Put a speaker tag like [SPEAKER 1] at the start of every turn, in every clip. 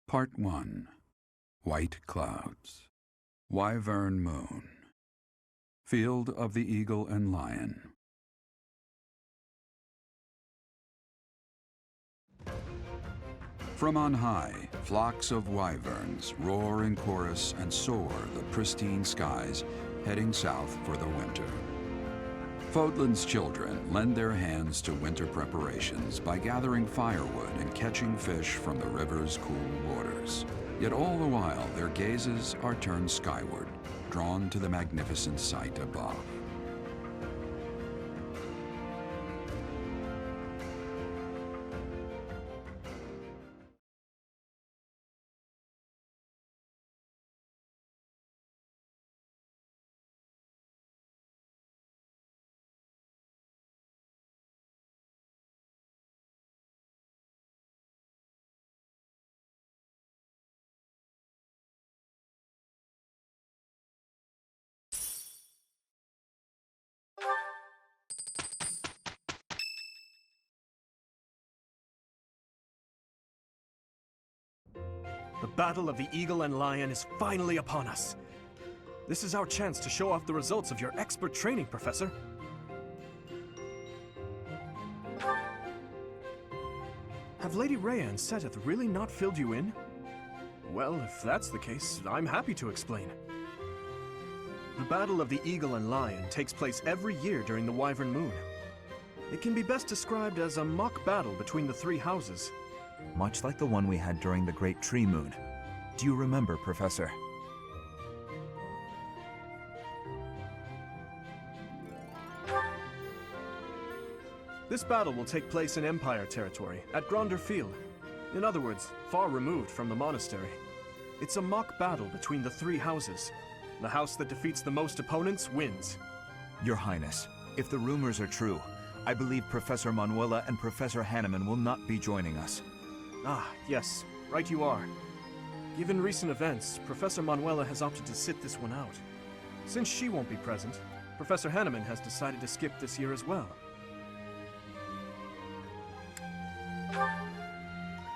[SPEAKER 1] Part 1. White Clouds. Wyvern Moon. Field of the Eagle and Lion. From on high, flocks of wyverns roar in chorus and soar the pristine skies, heading south for the winter. Fodlan's children lend their hands to winter preparations by gathering firewood and catching fish from the river's cool waters. Yet all the while, their gazes are turned skyward, drawn to the magnificent sight above.
[SPEAKER 2] The Battle of the Eagle and Lion is finally upon us. This is our chance to show off the results of your expert training, Professor. Have Lady Rhea and Seteth really not filled you in? Well, if that's the case, I'm happy to explain. The Battle of the Eagle and Lion takes place every year during the Wyvern Moon. It can be best described as a mock battle between the three houses.
[SPEAKER 3] Much like the one we had during the Great Tree Moon. Do you remember, Professor?
[SPEAKER 2] This battle will take place in Empire territory, at Gronder Field. In other words, far removed from the monastery. It's a mock battle between the three houses. The house that defeats the most opponents wins.
[SPEAKER 3] Your Highness, if the rumors are true, I believe Professor Manuela and Professor Hanneman will not be joining us.
[SPEAKER 2] Ah, yes, right you are. Given recent events, Professor Manuela has opted to sit this one out. Since she won't be present, Professor Hanneman has decided to skip this year as well.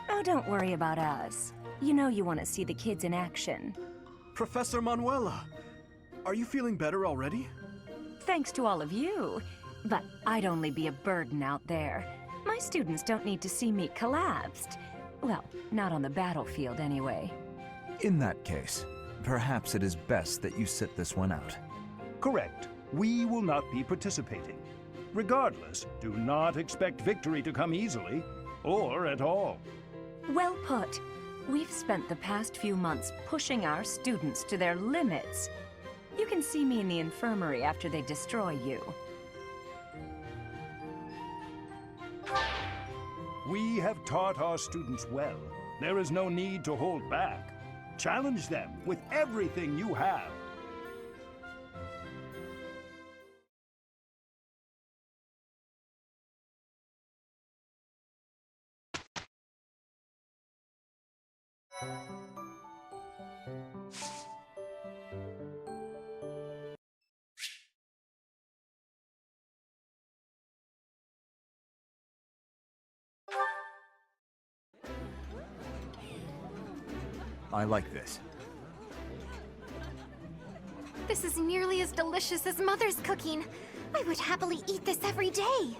[SPEAKER 4] Oh, don't worry about us. You know you want to see the kids in action.
[SPEAKER 2] Professor Manuela! Are you feeling better already?
[SPEAKER 4] Thanks to all of you. But I'd only be a burden out there. My students don't need to see me collapsed. Well, not on the battlefield anyway.
[SPEAKER 3] In that case, perhaps it is best that you sit this one out.
[SPEAKER 5] Correct. We will not be participating. Regardless, do not expect victory to come easily, or at all.
[SPEAKER 4] Well put. We've spent the past few months pushing our students to their limits. You can see me in the infirmary after they destroy you.
[SPEAKER 5] We have taught our students well. There is no need to hold back. Challenge them with everything you have.
[SPEAKER 3] I like this.
[SPEAKER 6] This is nearly as delicious as Mother's cooking. I would happily eat this every day.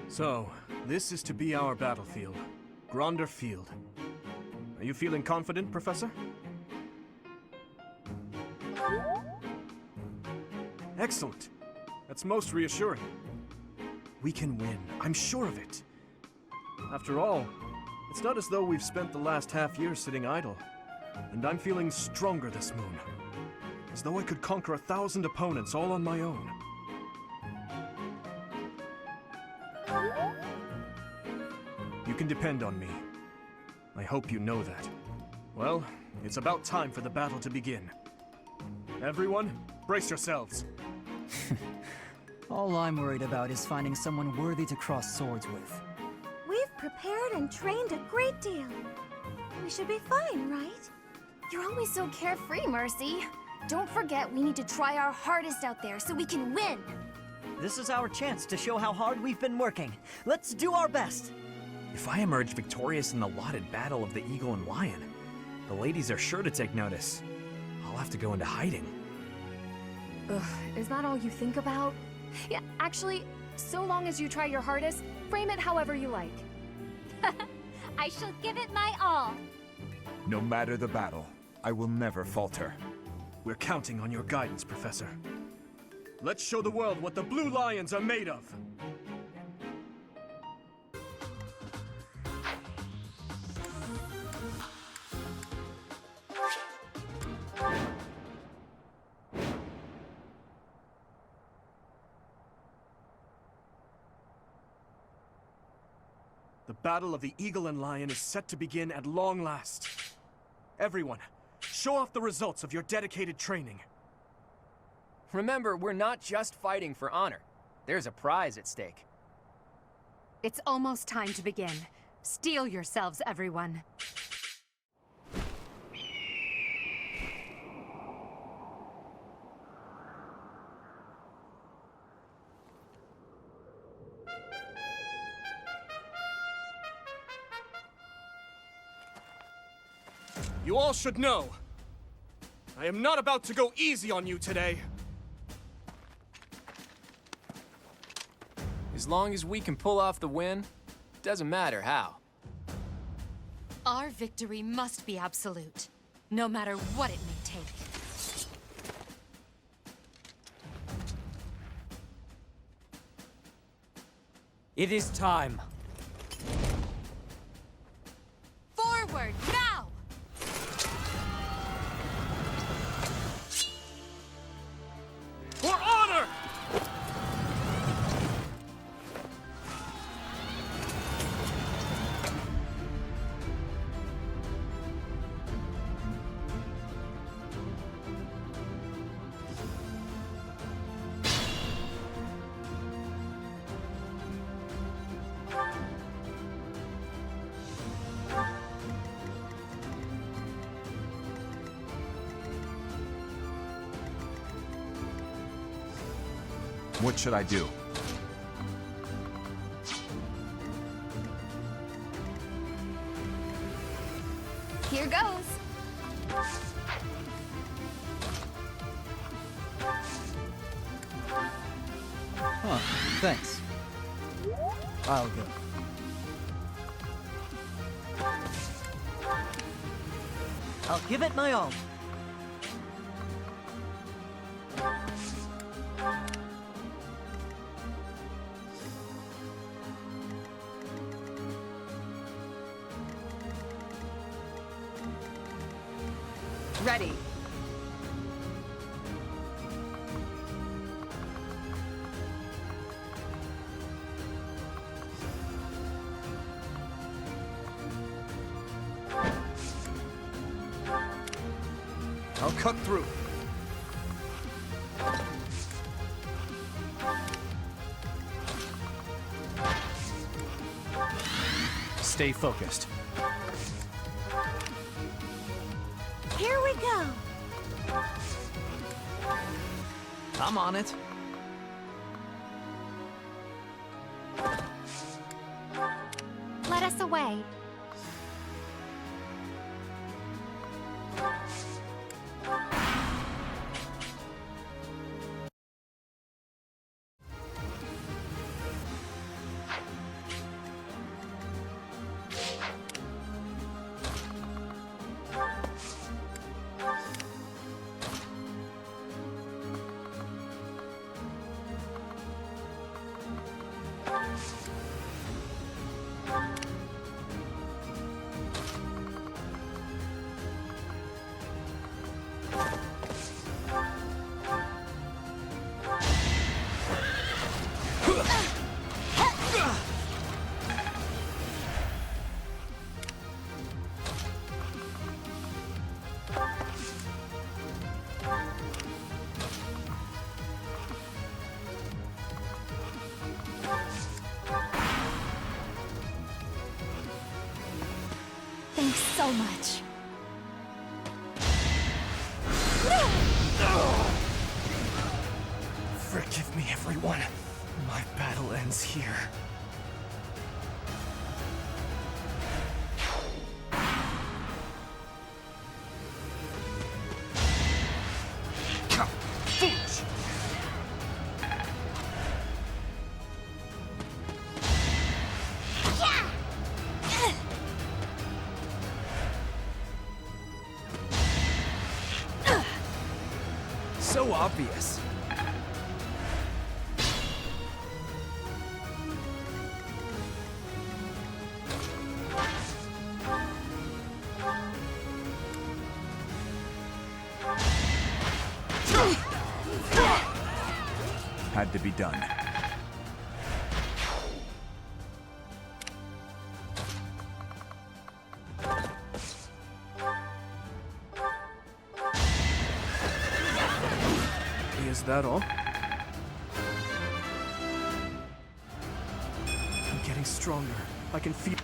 [SPEAKER 2] So, this is to be our battlefield. Gronder Field. Are you feeling confident, Professor? Excellent. That's most reassuring. We can win. I'm sure of it. After all, it's not as though we've spent the last half year sitting idle. And I'm feeling stronger this moon. As though I could conquer 1,000 opponents all on my own. You can depend on me. I hope you know that. Well, it's about time for the battle to begin. Everyone, brace yourselves.
[SPEAKER 7] All I'm worried about is finding someone worthy to cross swords with.
[SPEAKER 6] We've
[SPEAKER 7] prepared and trained a great deal. We should be fine, right?
[SPEAKER 6] You're always so carefree, Mercy. Don't forget we need to try our hardest out there so we can win.
[SPEAKER 8] This is our chance to show how hard we've been working. Let's do our best.
[SPEAKER 9] If I emerge victorious in the lauded battle of the Eagle and Lion, the ladies are sure to take notice. I'll have to go into hiding.
[SPEAKER 4] Ugh, is that all you think about? Yeah, actually, so long as you try your hardest, frame it however you like.
[SPEAKER 7] I shall give it my all.
[SPEAKER 3] No matter the battle, I will never falter.
[SPEAKER 2] We're counting on your guidance, Professor. Let's show the world what the Blue Lions are made of! The Battle of the Eagle and Lion is set to begin at long last. Everyone, show off the results of your dedicated training.
[SPEAKER 10] Remember, we're not just fighting for honor. There's a prize at stake.
[SPEAKER 4] It's almost time to begin. Steel yourselves, everyone.
[SPEAKER 2] You all should know, I am not about to go easy on you today.
[SPEAKER 10] As long as we can pull off the win, doesn't matter how.
[SPEAKER 4] Our victory must be absolute, no matter what it may take.
[SPEAKER 8] It is time.
[SPEAKER 4] Forward, now!
[SPEAKER 2] For honor!
[SPEAKER 3] What should I do?
[SPEAKER 6] Here goes.
[SPEAKER 8] Huh, thanks. I'll go. I'll give it my all.
[SPEAKER 4] Ready.
[SPEAKER 2] I'll cut through.
[SPEAKER 9] Stay focused.
[SPEAKER 7] Here we go.
[SPEAKER 9] I'm on it.
[SPEAKER 6] Let us away.
[SPEAKER 7] Thanks so much.
[SPEAKER 10] Forgive me, everyone. My battle ends here. So obvious.
[SPEAKER 3] Had to be done.
[SPEAKER 2] Is that all? I'm getting stronger. I can feel...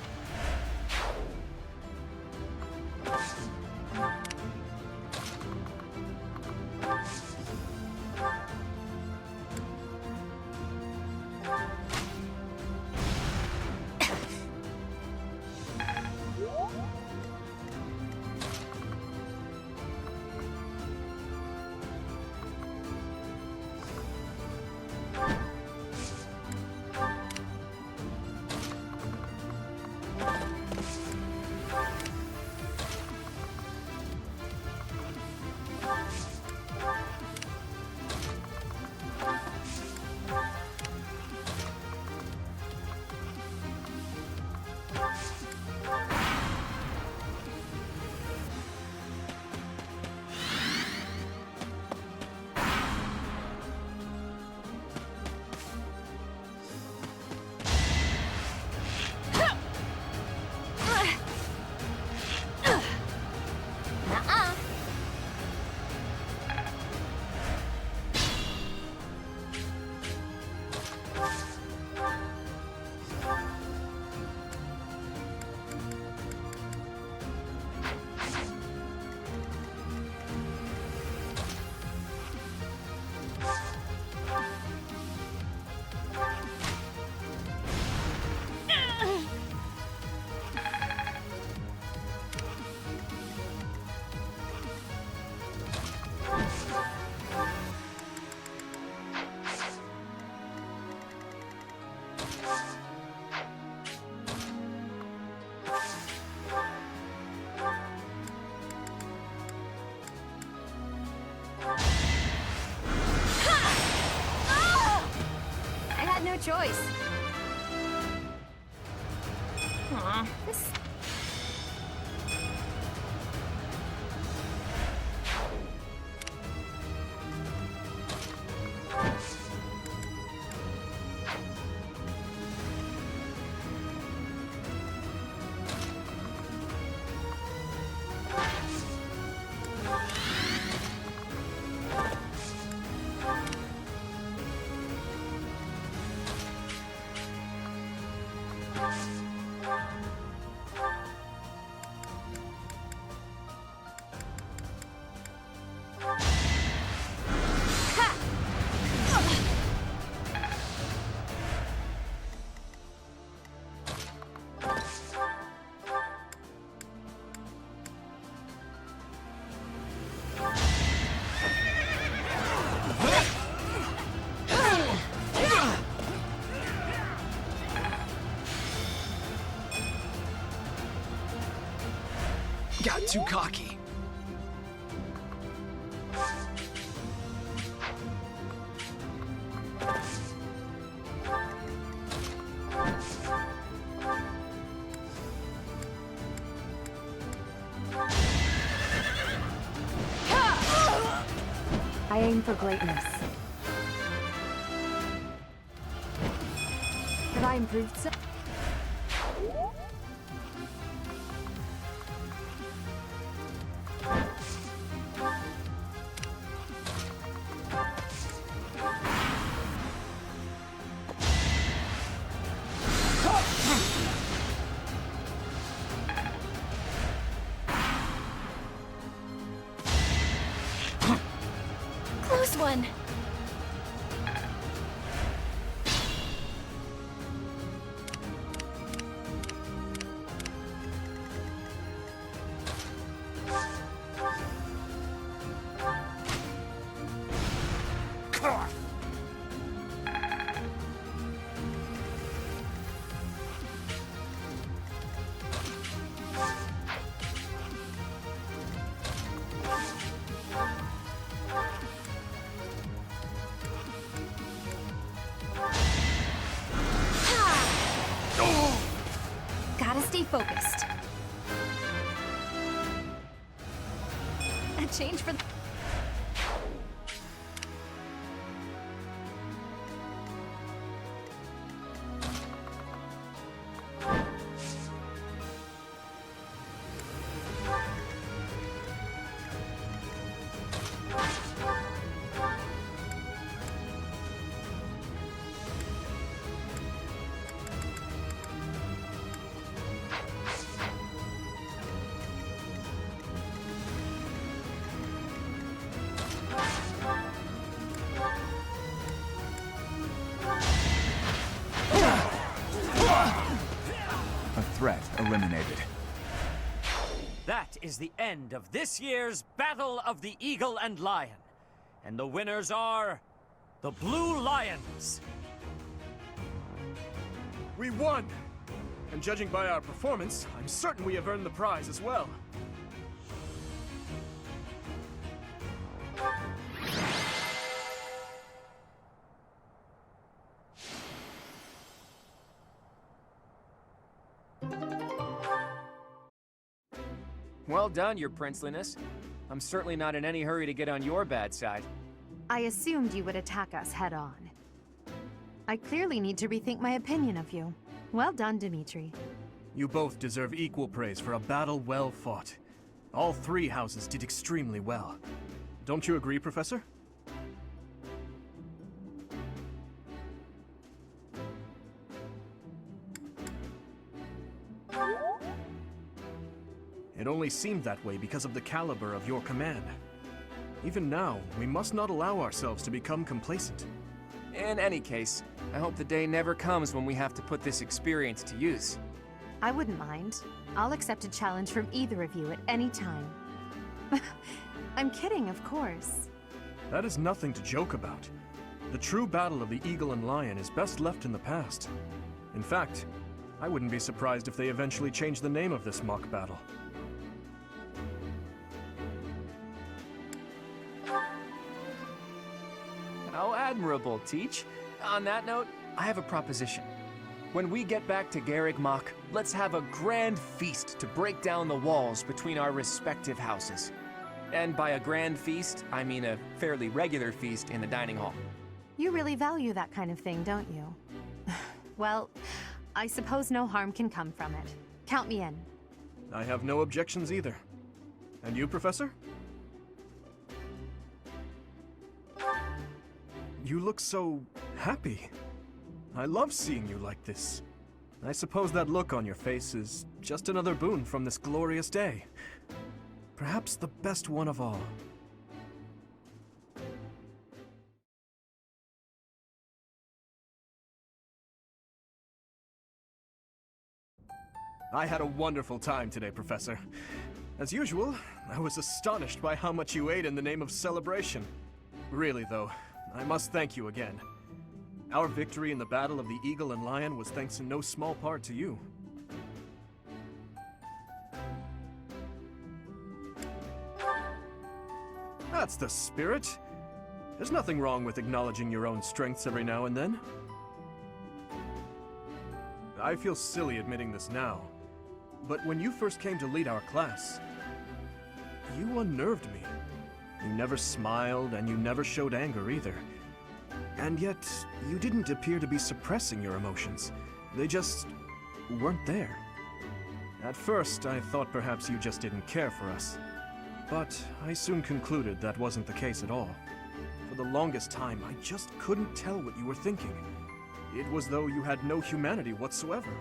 [SPEAKER 6] choice. Aw, this...
[SPEAKER 10] Got too cocky.
[SPEAKER 4] I aim for greatness. Have I improved so?
[SPEAKER 6] Stay focused. A change for...
[SPEAKER 3] A threat eliminated.
[SPEAKER 11] That is the end of this year's Battle of the Eagle and Lion. And the winners are... the Blue Lions.
[SPEAKER 2] We won! And judging by our performance, I'm certain we have earned the prize as well.
[SPEAKER 10] Well done, your princeliness. I'm certainly not in any hurry to get on your bad side.
[SPEAKER 12] I assumed you would attack us head-on. I clearly need to rethink my opinion of you. Well done, Dimitri.
[SPEAKER 2] You both deserve equal praise for a battle well fought. All three houses did extremely well. Don't you agree, Professor? It only seemed that way because of the caliber of your command. Even now, we must not allow ourselves to become complacent.
[SPEAKER 10] In any case, I hope the day never comes when we have to put this experience to use.
[SPEAKER 12] I wouldn't mind. I'll accept a challenge from either of you at any time. I'm kidding, of course.
[SPEAKER 2] That is nothing to joke about. The true battle of the Eagle and Lion is best left in the past. In fact, I wouldn't be surprised if they eventually change the name of this mock battle.
[SPEAKER 10] How admirable, Teach. On that note, I have a proposition. When we get back to Garreg Mach, let's have a grand feast to break down the walls between our respective houses. And by a grand feast, I mean a fairly regular feast in the dining hall.
[SPEAKER 12] You really value that kind of thing, don't you? Well, I suppose no harm can come from it. Count me in.
[SPEAKER 2] I have no objections either. And you, Professor? You look so happy. I love seeing you like this. I suppose that look on your face is just another boon from this glorious day. Perhaps the best one of all. I had a wonderful time today, Professor. As usual, I was astonished by how much you ate in the name of celebration. Really, though, I must thank you again. Our victory in the Battle of the Eagle and Lion was thanks in no small part to you. That's the spirit. There's nothing wrong with acknowledging your own strengths every now and then. I feel silly admitting this now, but when you first came to lead our class, you unnerved me. You never smiled, and you never showed anger either. And yet, you didn't appear to be suppressing your emotions. They just weren't there. At first, I thought perhaps you just didn't care for us. But I soon concluded that wasn't the case at all. For the longest time, I just couldn't tell what you were thinking. It was though you had no humanity whatsoever.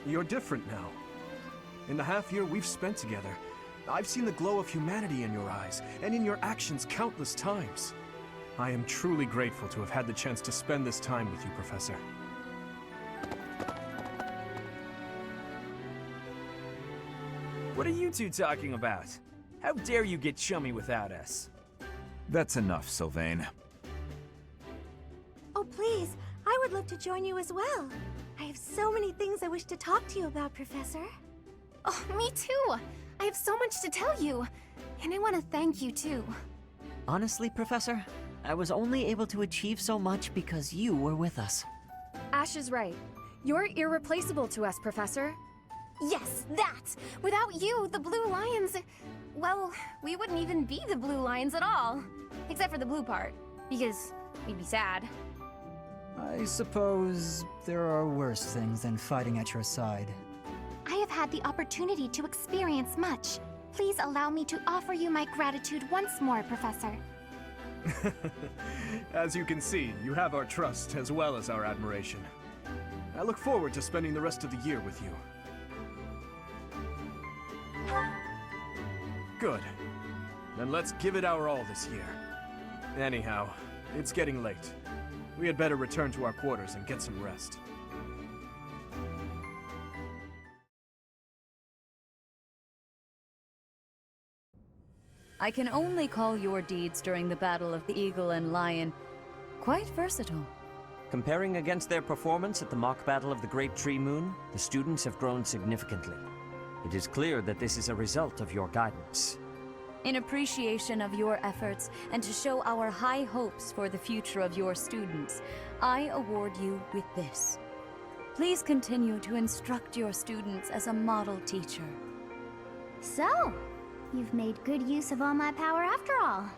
[SPEAKER 2] You're different now. In the half year we've spent together, I've seen the glow of humanity in your eyes, and in your actions countless times. I am truly grateful to have had the chance to spend this time with you, Professor.
[SPEAKER 9] What are you two talking about? How dare you get chummy without us?
[SPEAKER 3] That's enough, Sylvain.
[SPEAKER 7] Oh, please. I would love to join you as well. I have so many things I wish to talk to you about, Professor.
[SPEAKER 6] Oh, me too! I have so much to tell you. And I want to thank you, too.
[SPEAKER 8] Honestly, Professor, I was only able to achieve so much because you were with us.
[SPEAKER 13] Ash is right. You're irreplaceable to us, Professor.
[SPEAKER 6] Yes, that! Without you, the Blue Lions... Well, we wouldn't even be the Blue Lions at all. Except for the blue part. Because we'd be sad.
[SPEAKER 14] I suppose there are worse things than fighting at your side.
[SPEAKER 6] I have had the opportunity to experience much. Please allow me to offer you my gratitude once more, Professor.
[SPEAKER 2] As you can see, you have our trust as well as our admiration. I look forward to spending the rest of the year with you. Good. Then let's give it our all this year. Anyhow, it's getting late. We had better return to our quarters and get some rest.
[SPEAKER 4] I can only call your deeds during the Battle of the Eagle and Lion quite versatile.
[SPEAKER 11] Comparing against their performance at the mock battle of the Great Tree Moon, the students have grown significantly. It is clear that this is a result of your guidance.
[SPEAKER 4] In appreciation of your efforts and to show our high hopes for the future of your students, I award you with this. Please continue to instruct your students as a model teacher.
[SPEAKER 15] So, you've made good use of all my power after all.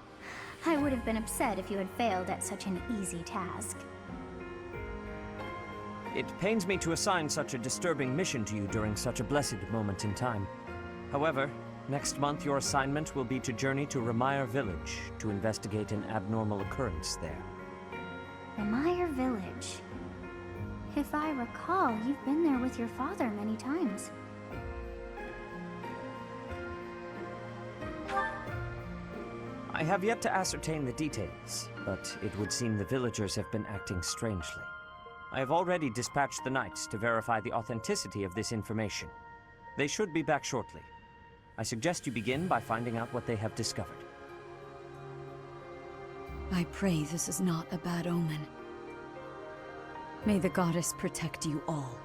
[SPEAKER 15] I would have been upset if you had failed at such an easy task.
[SPEAKER 11] It pains me to assign such a disturbing mission to you during such a blessed moment in time. However, next month your assignment will be to journey to Remire Village to investigate an abnormal occurrence there.
[SPEAKER 15] Remire Village. If I recall, you've been there with your father many times.
[SPEAKER 11] I have yet to ascertain the details, but it would seem the villagers have been acting strangely. I have already dispatched the knights to verify the authenticity of this information. They should be back shortly. I suggest you begin by finding out what they have discovered.
[SPEAKER 4] I pray this is not a bad omen. May the goddess protect you all.